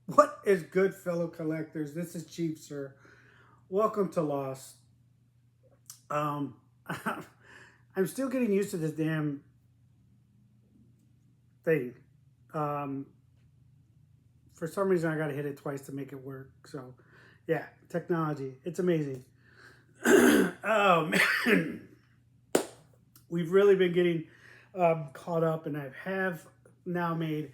What is good, fellow collectors? This is Chief Sir. Welcome to Lost. Um, I'm still getting used to this damn thing. Um, for some reason, I got to hit it twice to make it work. So, yeah, technology. It's amazing. Oh, man. We've really been getting caught up, and I have now made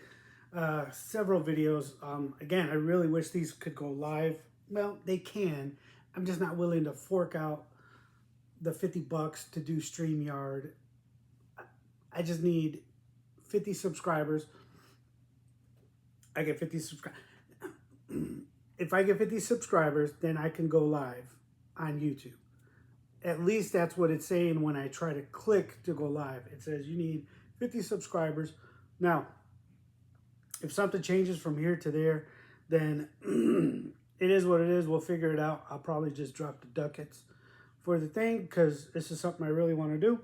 several videos. Again, I really wish these could go live. Well, they can. I'm just not willing to fork out the $50 to do StreamYard. I just need 50 subscribers. I get 50 subscribers. If I get 50 subscribers, then I can go live on YouTube. At least that's what it's saying when I try to click to go live. It says you need 50 subscribers. Now, if something changes from here to there, then it is what it is. We'll figure it out. I'll probably just drop the ducats for the thing because this is something I really want to do.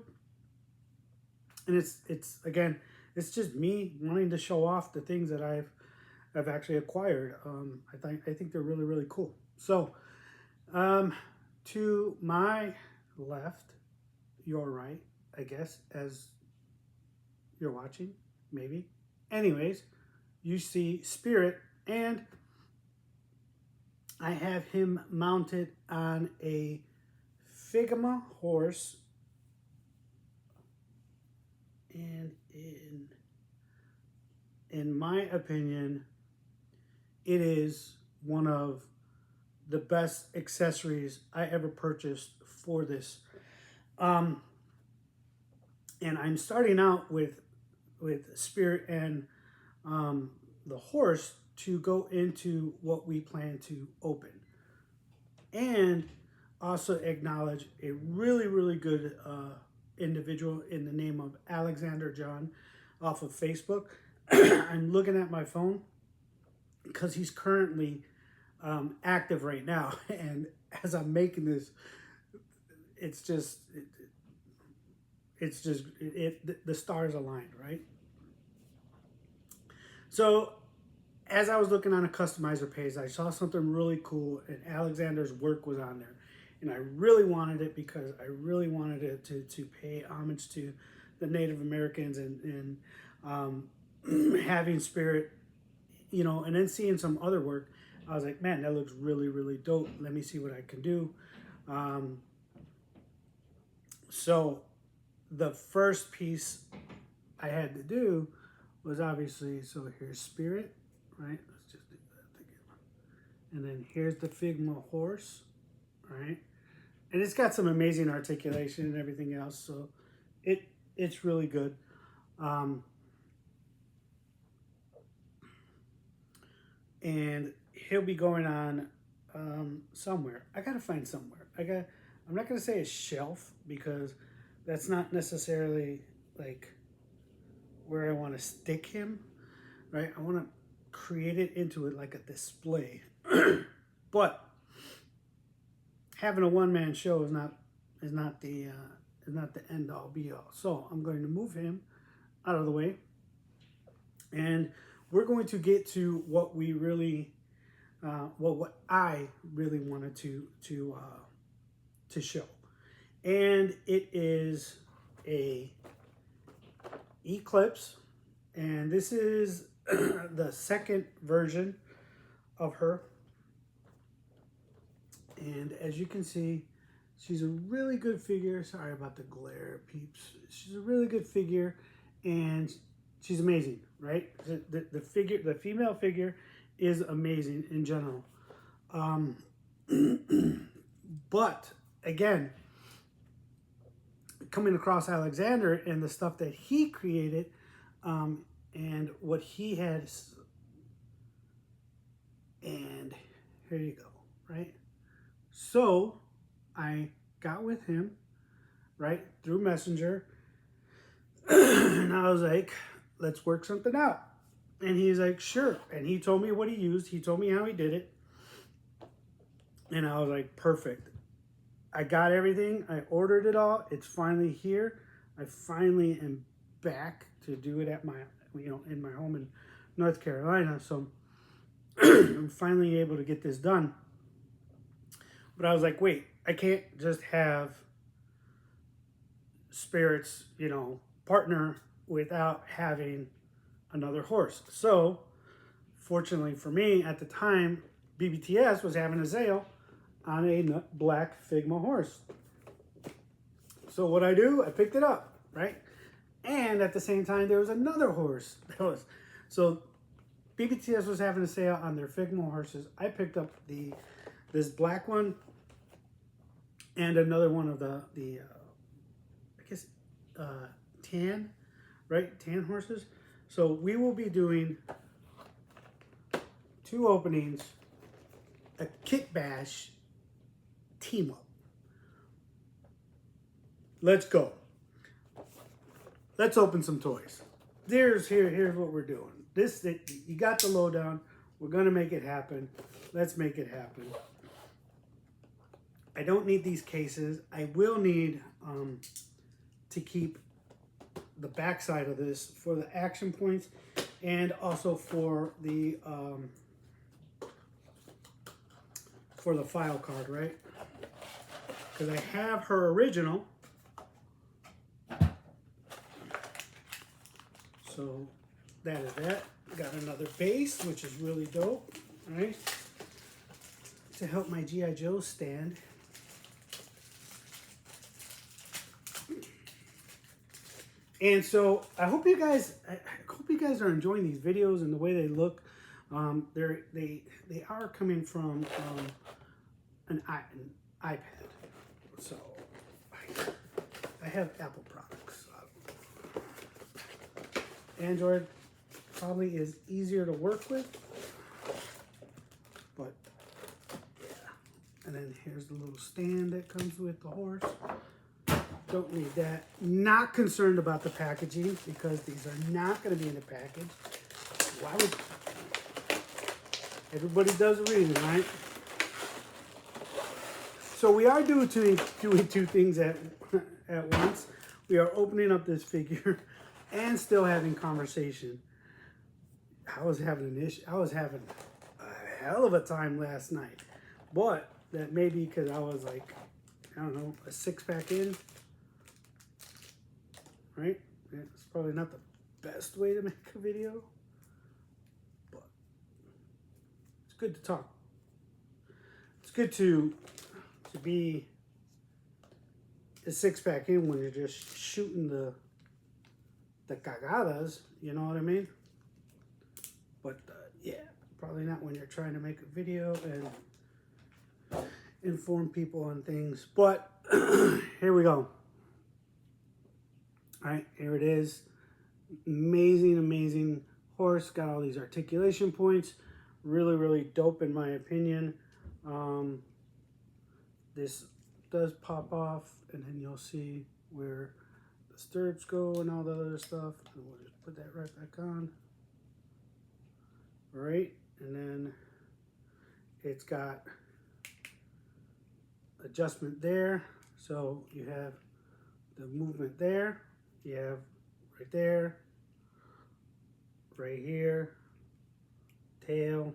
And it's again, it's just me wanting to show off the things that I've actually acquired. I think they're really cool. So, to my left, your right, I guess, as you're watching, maybe. Anyways, you see Spirit, and I have him mounted on a Figma horse, and in my opinion, it is one of the best accessories I ever purchased for this. And I'm starting out with Spirit and the horse to go into what we plan to open, and also acknowledge a really good individual in the name of Alexander John off of Facebook. I'm looking at my phone because he's currently active right now, and as I'm making this, it's just the stars aligned, right? So as I was looking on a customizer page, I saw something really cool, and Alexander's work was on there, and I really wanted it because I really wanted it to pay homage to the Native Americans and having Spirit, and then seeing some other work. I was like, man, that looks really dope. Let me see what I can do. So the first piece I had to do was obviously, so here's Spirit, right? Let's just do that together. And then here's the Figma horse, right? And it's got some amazing articulation and everything else, so it's really good. And he'll be going on somewhere. I gotta find somewhere. I'm not gonna say a shelf because that's not necessarily like where I want to stick him, right? I want to create it into it like a display. But having a one-man show is not the end all be all. So I'm going to move him out of the way, and we're going to get to what we really, what I really wanted to show, and it is a Eclipse, and this is the second version of her. And as you can see, she's a really good figure. Sorry about the glare, peeps. She's a really good figure, and she's amazing, right? The figure, the female figure, is amazing in general. But again, coming across Alexander and the stuff that he created, and what he had, and here you go, right? So I got with him, right, through Messenger, and I was like, let's work something out. And he's like, sure. And he told me what he used. He told me how he did it. And I was like, perfect. I got everything. I ordered it all. It's finally here. I finally am back to do it at my, in my home in North Carolina. So I'm finally able to get this done. But I was like, wait, I can't just have spirits, partner without having another horse. So, fortunately for me, at the time, BBTS was having a sale on a black Figma horse. So what I do, I picked it up, right? And at the same time, there was another horse. So BBTS was having a sale on their Figma horses. I picked up this black one and another one of the I guess tan, right? Tan horses. So we will be doing 2 openings, a kitbash team up. Let's go. Let's open some toys. Here's what we're doing. You got the lowdown. We're gonna make it happen. Let's make it happen. I don't need these cases. I will need to keep the backside of this for the action points and also for the file card, right? Because I have her original. So that is that. Got another base, which is really dope, right? To help my G.I. Joe stand. And so I hope you guys are enjoying these videos and the way they look. They are coming from an iPad. So I have Apple products. Android probably is easier to work with, but yeah. And then here's the little stand that comes with the horse. Don't need that. Not concerned about the packaging because these are not going to be in the package. Why would everybody does a reason, right? So we are doing 2 things at once. We are opening up this figure and still having conversation. I was having a hell of a time last night, but that may be because I was like, I don't know, a 6-pack in, right? It's probably not the best way to make a video, but it's good to talk. It's good to be a 6-pack in when you're just shooting the cagadas, you know what I mean? But yeah, probably not when you're trying to make a video and inform people on things. But here we go. All right, here it is. Amazing, amazing horse. Got all these articulation points. Really, really dope in my opinion. This does pop off, and then you'll see where the stirrups go and all the other stuff. And we'll just put that right back on. All right, and then it's got adjustment there. So you have the movement there. You have right there, right here, tail.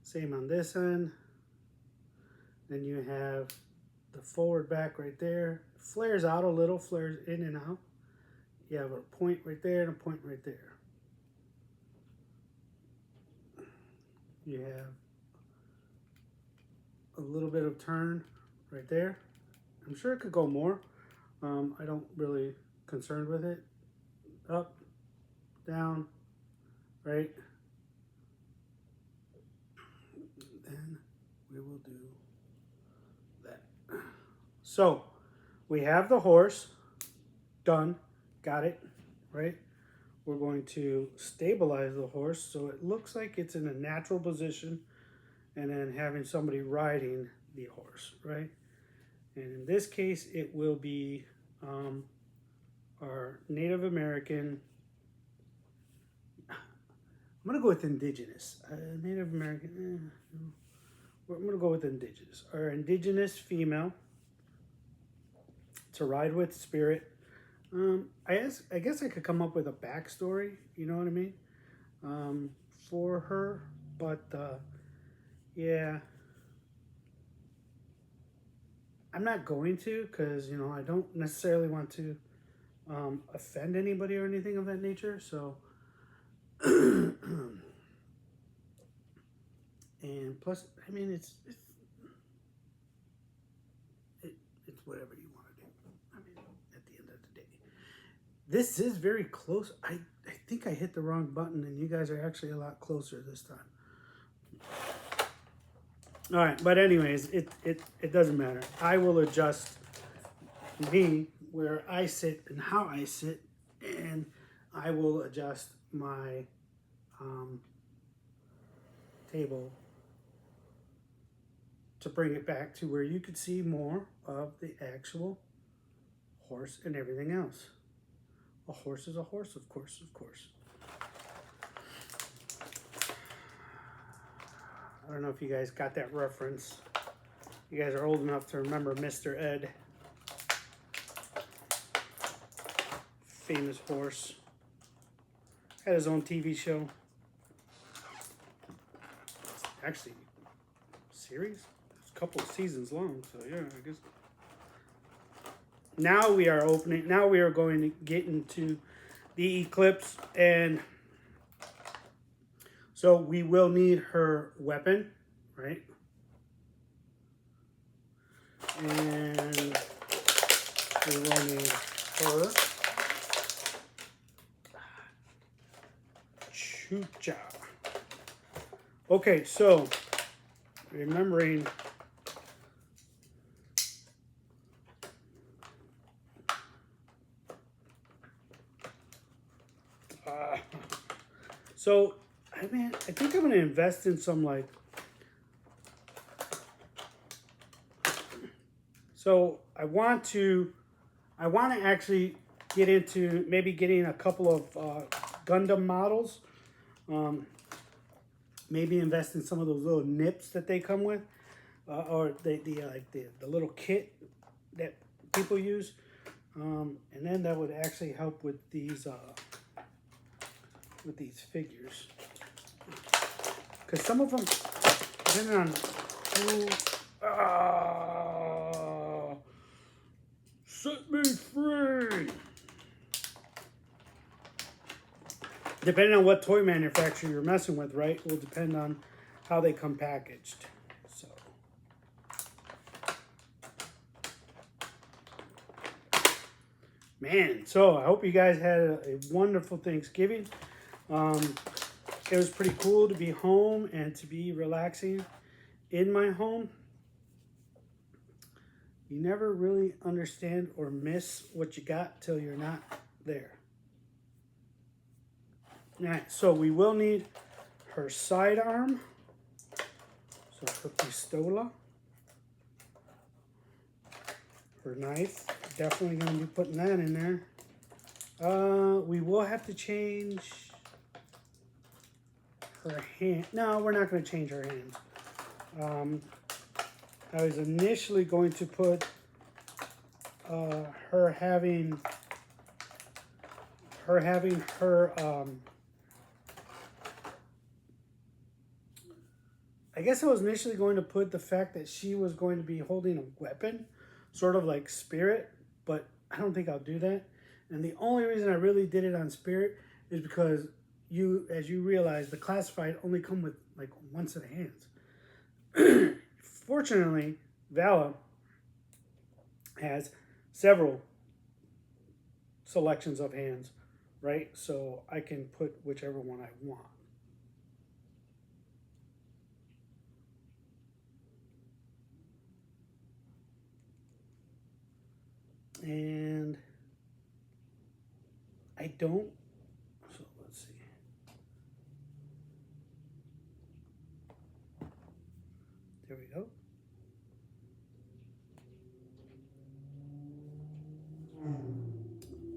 Same on this end. Then you have the forward back right there. Flares out a little, flares in and out. You have a point right there and a point right there. You have a little bit of turn right there. I'm sure it could go more. I don't really concerned with it. Up, down, right? Then we will do that. So we have the horse done. Got it, right? We're going to stabilize the horse so it looks like it's in a natural position, and then having somebody riding the horse, right? And in this case, it will be our Native American. I'm going to go with indigenous. Native American. I'm going to go with indigenous. Our indigenous female to ride with Spirit. I guess I could come up with a backstory. You know what I mean? for her, but yeah, I'm not going to, because you know I don't necessarily want to offend anybody or anything of that nature. So, and plus, I mean, it's whatever you want to do. I mean, at the end of the day, this is very close. I think I hit the wrong button, and you guys are actually a lot closer this time. All right, but anyways, it doesn't matter. I will adjust me where I sit and how I sit, and I will adjust my table to bring it back to where you could see more of the actual horse and everything else. A horse is a horse, of course, of course. I don't know if you guys got that reference. You guys are old enough to remember Mr. Ed. Famous horse. Had his own TV show. Actually, series? It's a couple of seasons long, so yeah, I guess. Now we are opening, now we are going to get into the Eclipse, and so we will need her weapon, right? And we will need her chucha. Okay, so remembering so I think I'm gonna invest in some like, so I want to actually get into maybe getting a couple of Gundam models. Maybe invest in some of those little nips that they come with, or the little kit that people use, and then that would actually help with these figures, because some of them, depending on who, set me free. Depending on what toy manufacturer you're messing with, right, will depend on how they come packaged. So, man, so I hope you guys had a wonderful Thanksgiving. It was pretty cool to be home and to be relaxing in my home. You never really understand or miss what you got till you're not there. All right, so we will need her sidearm. So her pistola. Her knife. Definitely going to be putting that in there. We will have to change her hand. No, we're not going to change her hands. I was initially going to put her having her I guess I was initially going to put the fact that she was going to be holding a weapon, sort of like Spirit, but I don't think I'll do that. And the only reason I really did it on Spirit is because as you realize, the classified only come with like one set of hands. Fortunately, Vala has several selections of hands, right? So I can put whichever one I want. And I don't, so let's see. There we go.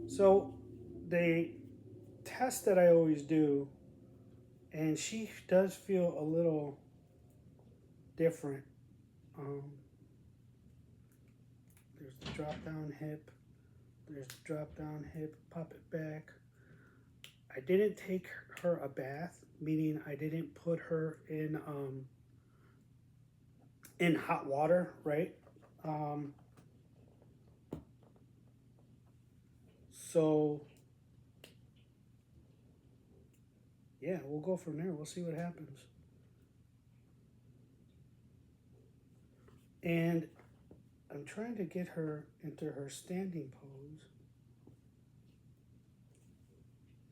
So the test that I always do, and she does feel a little different. There's the drop down hip. There's the drop down hip. Pop it back. I didn't take her a bath, meaning I didn't put her in hot water, right? Um, so yeah, we'll go from there. We'll see what happens. And I'm trying to get her into her standing pose.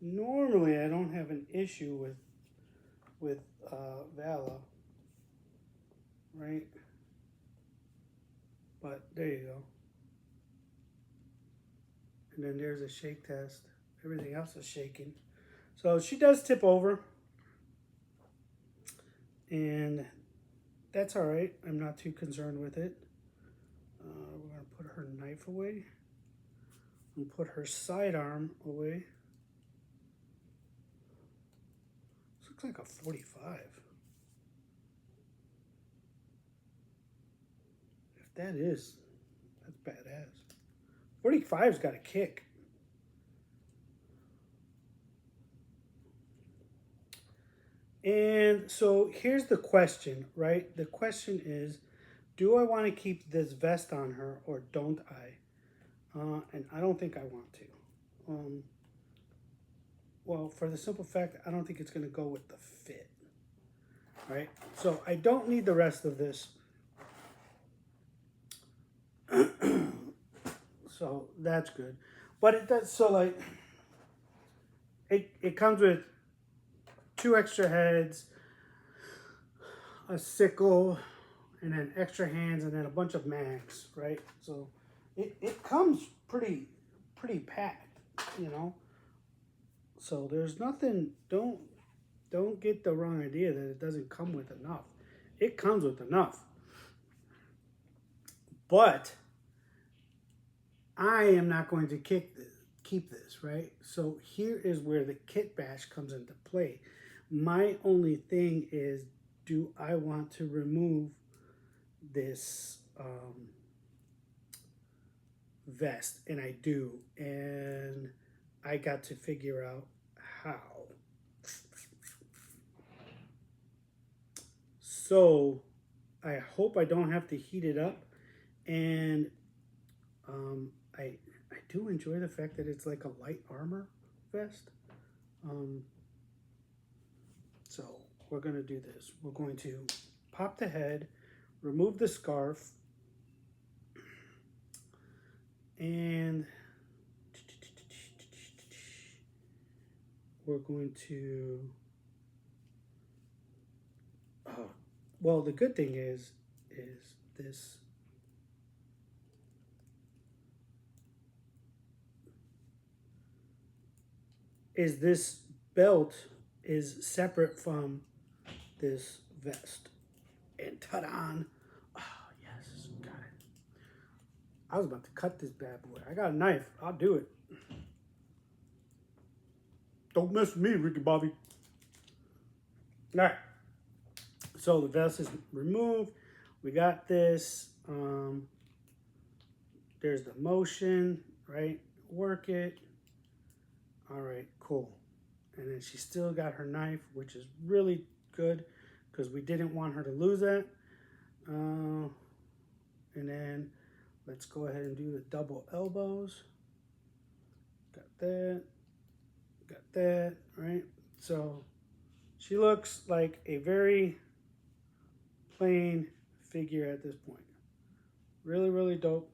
Normally, I don't have an issue with Vala, right? But there you go. And then there's a shake test. Everything else is shaking. So she does tip over, and that's all right. I'm not too concerned with it. We're going to put her knife away and put her sidearm away. This looks like a 45. If that is, that's badass. 45's got a kick. And so here's the question, right? The question is, do I want to keep this vest on her or don't I? And I don't think I want to. Well, for the simple fact, I don't think it's going to go with the fit, right? So I don't need the rest of this. So that's good. But it does, so like, it comes with 2 extra heads, a sickle, and then extra hands, and then a bunch of mags, right? So it comes pretty packed, you know. So there's nothing. Don't get the wrong idea that it doesn't come with enough. It comes with enough. But I am not going to keep this, right? So here is where the kit bash comes into play. My only thing is, do I want to remove this vest? And I do. And I got to figure out how. So I hope I don't have to heat it up. And I do enjoy the fact that it's like a light armor vest. So we're going to do this. We're going to pop the head, remove the scarf, and we're going to, well, the good thing is this, this belt is separate from this vest. And ta-da! Oh, yes, got it. I was about to cut this bad boy. I got a knife. I'll do it. Don't mess with me, Ricky Bobby. All right. So the vest is removed. We got this. There's the motion, right? Work it. All right, cool. And then she still got her knife, which is really good because we didn't want her to lose that. And then let's go ahead and do the double elbows. Got that, right? So she looks like a very plain figure at this point. Really, really dope.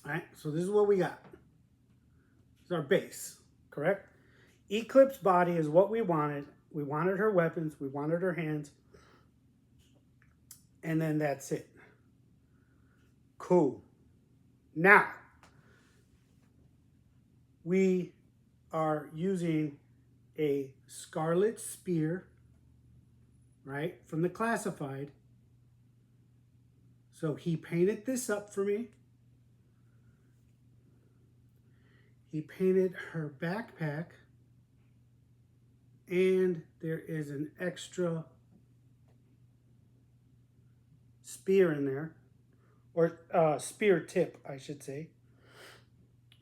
All right, so this is what we got. This is our base, correct? Eclipse body is what we wanted. We wanted her weapons. We wanted her hands. And then that's it. Cool. Now, we are using a Scarlet Spear, right, from the classified. So he painted this up for me. He painted her backpack. And there is an extra spear in there. Or spear tip, I should say.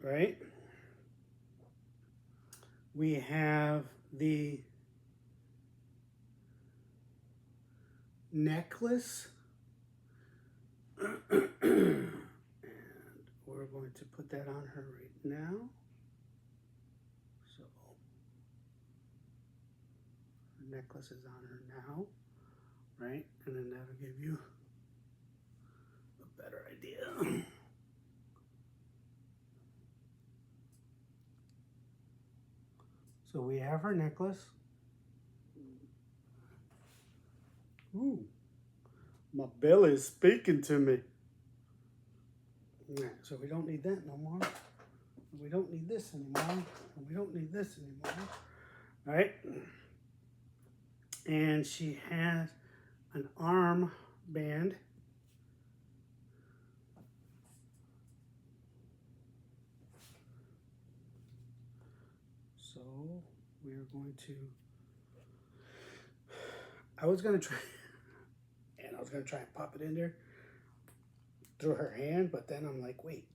right? We have the necklace. And we're going to put that on her right now. So her necklace is on her now, right? And then that'll give you a better idea. So we have her necklace. Ooh, my belly is speaking to me. Yeah, so we don't need that no more. We don't need this anymore. We don't need this anymore. All right. And she has an arm band. So we're going to, I was going to try and pop it in there through her hand, but then I'm like, wait,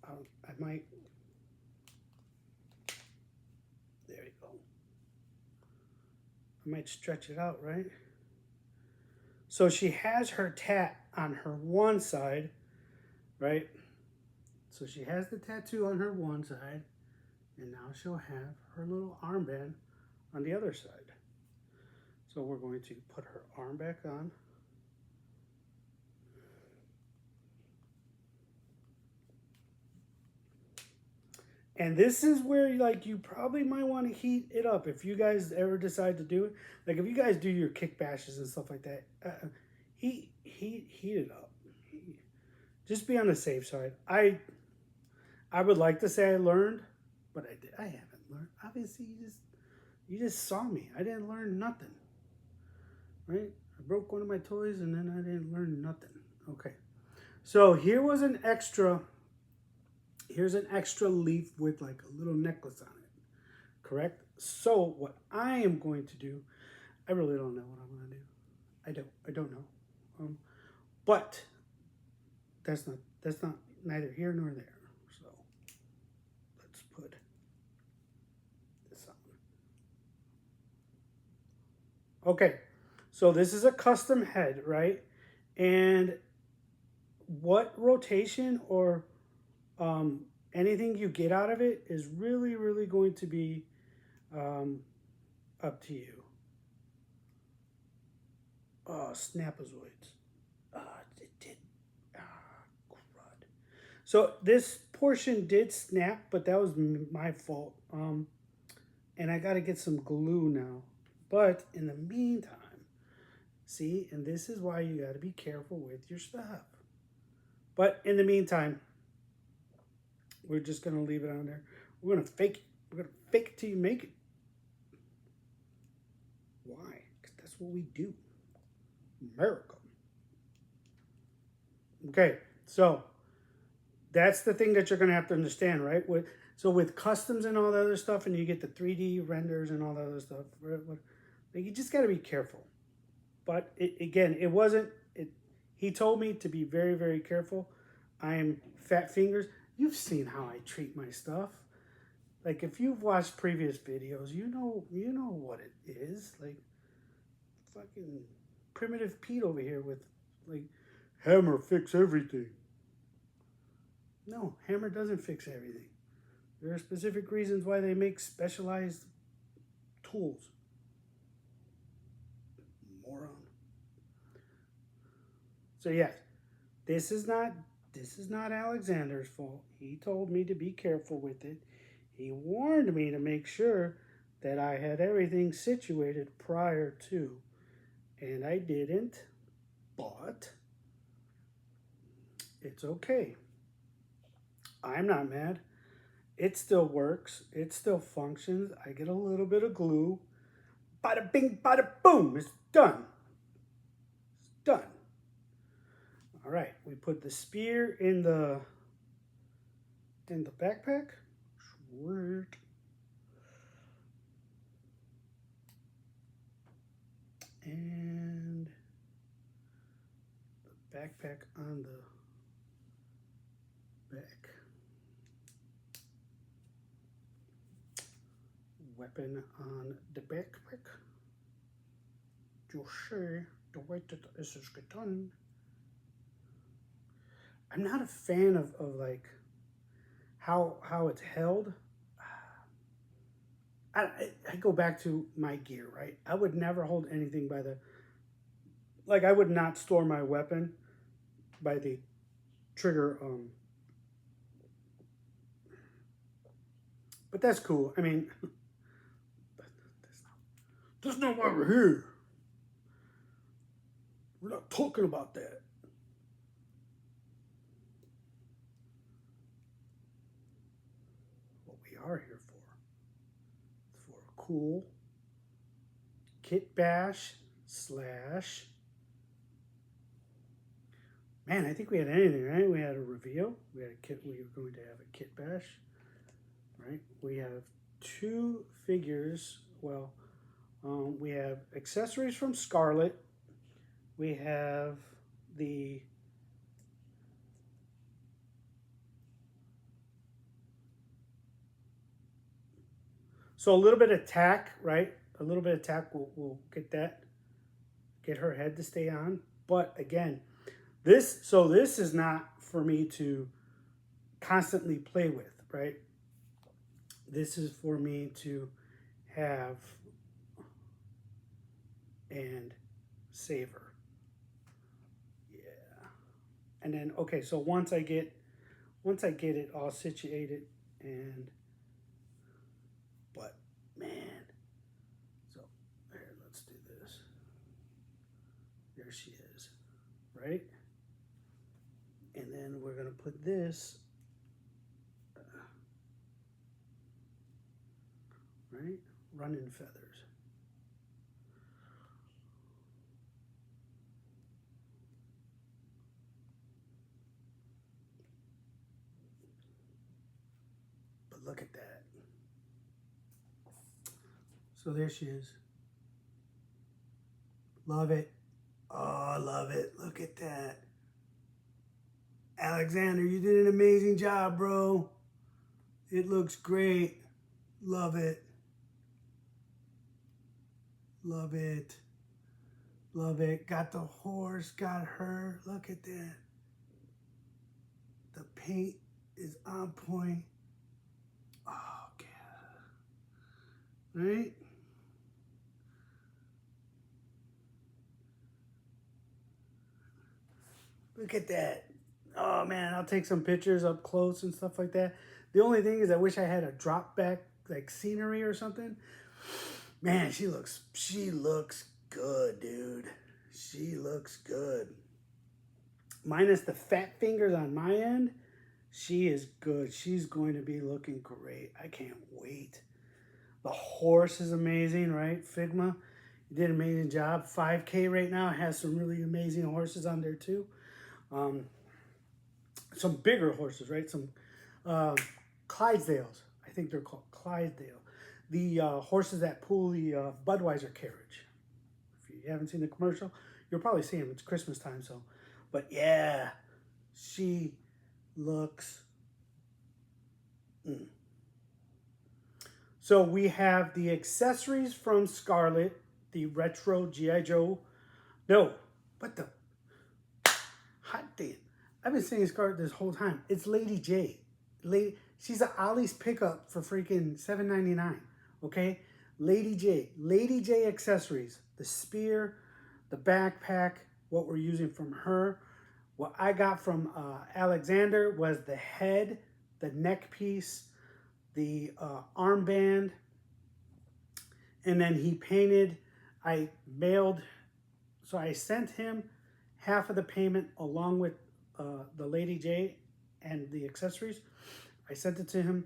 I might, there you go. I might stretch it out, right? So she has her tat on her one side, right? So she has the tattoo on her one side, and now she'll have her little armband on the other side. So we're going to put her arm back on. And this is where, like, you probably might want to heat it up if you guys ever decide to do it. Like, if you guys do your kick bashes and stuff like that, heat it up. Just be on the safe side. I would like to say I learned, but I haven't learned. Obviously, you just saw me. I didn't learn nothing, right? I broke one of my toys and then I didn't learn nothing. Okay, so here's an extra leaf with like a little necklace on it, correct? So what I am going to do, I really don't know what I'm going to do. I don't know, but that's not neither here nor there. So let's put this on. Okay, so this is a custom head, right? And what rotation or anything you get out of it is really, really going to be up to you. Oh, snapazoids. It did. Crud. So this portion did snap, but that was my fault. And I got to get some glue now. But in the meantime, see, and this is why you got to be careful with your stuff. But in the meantime, we're just going to leave it on there. We're going to fake it. We're going to fake it till you make it. Why? Because that's what we do. America. Okay, so that's the thing that you're going to have to understand, right? So with customs and all the other stuff, and you get the 3D renders and all the other stuff, you just got to be careful. But again, it wasn't. He told me to be very, very careful. I am fat fingers. You've seen how I treat my stuff. Like if you've watched previous videos, you know what it is. Like fucking primitive Pete over here with like hammer fix everything. No, hammer doesn't fix everything. There are specific reasons why they make specialized tools. Moron. So yes, this is not Alexander's fault. He told me to be careful with it. He warned me to make sure that I had everything situated prior to. And I didn't, but it's okay. I'm not mad. It still works. It still functions. I get a little bit of glue. Bada bing, bada boom. It's done. It's done. All right. We put the spear in the backpack. Sweet. And the backpack on the back. weapon on the backpack. You'll see the way that this is done. I'm not a fan of like how it's held. I go back to my gear, right? I would never hold anything by the, like I would not store my weapon by the trigger. But that's cool. I mean, that's not why we're here. We're not talking about that. What we are here for a cool kitbash slash. Man, I think we had anything, right? We had a reveal. We had a kit. We were going to have a kitbash, right? We have two figures. Well, we have accessories from Scarlet. We have the so a little bit of tack, right? A little bit of tack will get that, get her head to stay on. But again, this is not for me to constantly play with, right? This is for me to have and savor. Yeah. And then okay, so once I get it all situated and but man, so here, let's do this. There she is, right? And then we're gonna put this right, running feathers. But look at that. So there she is. Love it. Oh, I love it. Look at that. Alexander, you did an amazing job, bro. It looks great. Love it. Love it. Love it. Got the horse, got her. Look at that. The paint is on point. Oh, God. Right? Look at that. Oh, man, I'll take some pictures up close and stuff like that. The only thing is I wish I had a drop back, like scenery or something. Man, she looks good, dude. She looks good. Minus the fat fingers on my end, she is good. She's going to be looking great. I can't wait. The horse is amazing, right? Figma, you did an amazing job. 5K right now has some really amazing horses on there too. Some bigger horses, right? Some Clydesdales. I think they're called Clydesdale. The horses that pull the Budweiser carriage. If you haven't seen the commercial, you'll probably see them. It's Christmas time, so. But yeah, she looks. So we have the accessories from Scarlet, the retro G.I. Joe. No, what the hot damn. I've been saying Scarlet this whole time. It's Lady J. She's a Ollie's pickup for freaking $7.99. Okay? Lady J. Lady J accessories. The spear, the backpack, what we're using from her. What I got from Alexander was the head, the neck piece, the armband, and then he painted. I mailed, so I sent him half of the payment along with the Lady J and the accessories. I sent it to him.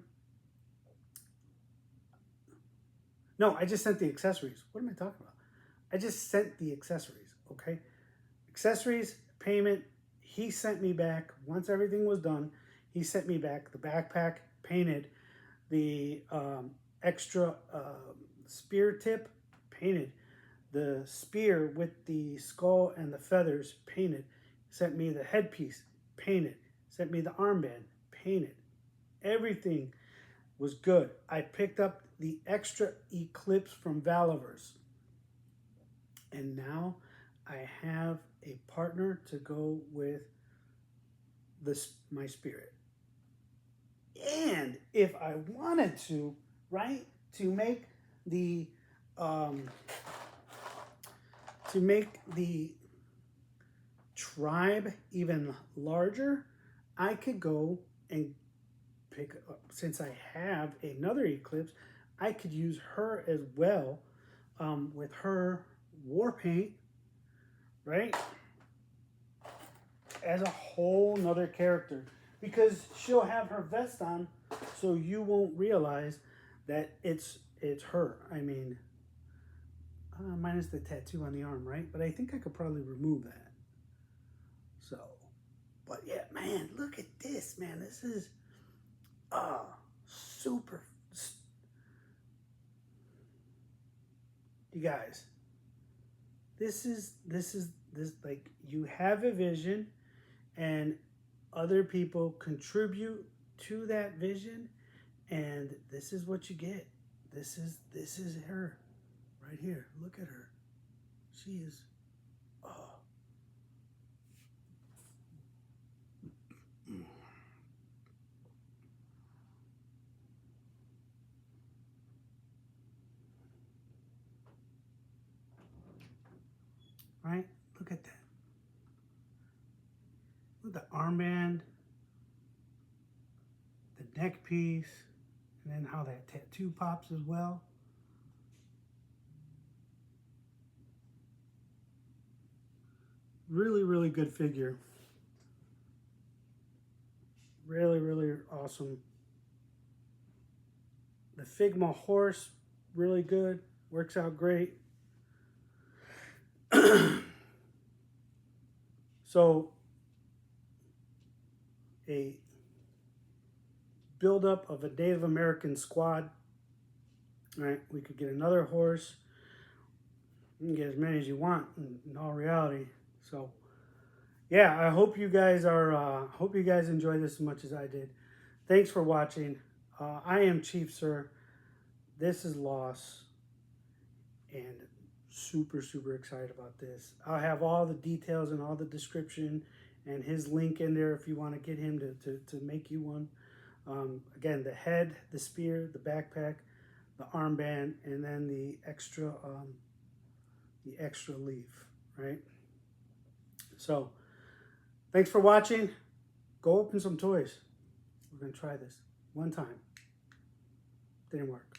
No, I just sent the accessories. What am I talking about? I just sent the accessories, okay? Accessories, payment, he sent me back, once everything was done, he sent me back the backpack painted, the extra spear tip painted, the spear with the skull and the feathers painted, sent me the headpiece painted, sent me the armband painted, everything was good. I picked up the extra Eclipse from Valivers. And now I have a partner to go with this my spirit. And if I wanted to, right, to make the um, tribe even larger, I could go and pick up, since I have another Eclipse, I could use her as well, with her war paint, right, as a whole nother character, because she'll have her vest on, so you won't realize that it's her. I mean, minus the tattoo on the arm, right? But I think I could probably remove that. So, but yeah, man, look at this, man. This is super. You guys, this like, you have a vision, and other people contribute to that vision, and this is what you get. This is her right here. Look at her. She is, oh. Right? Look at that. Look at the armband, the neck piece, and then how that tattoo pops as well. Really, really good figure. Really, really awesome. The Figma horse, really good. Works out great. So, a buildup of a Native American squad. All right, we could get another horse. You can get as many as you want in all reality. So, yeah, I hope you guys hope you guys enjoy this as much as I did. Thanks for watching. I am Chief Sir. This is L.O.S.T. and super, super excited about this. I'll have all the details and all the description and his link in there if you want to get him to make you one. Again, the head, the spear, the backpack, the armband, and then the extra leaf, right? So, thanks for watching. Go open some toys. We're going to try this one time. Didn't work.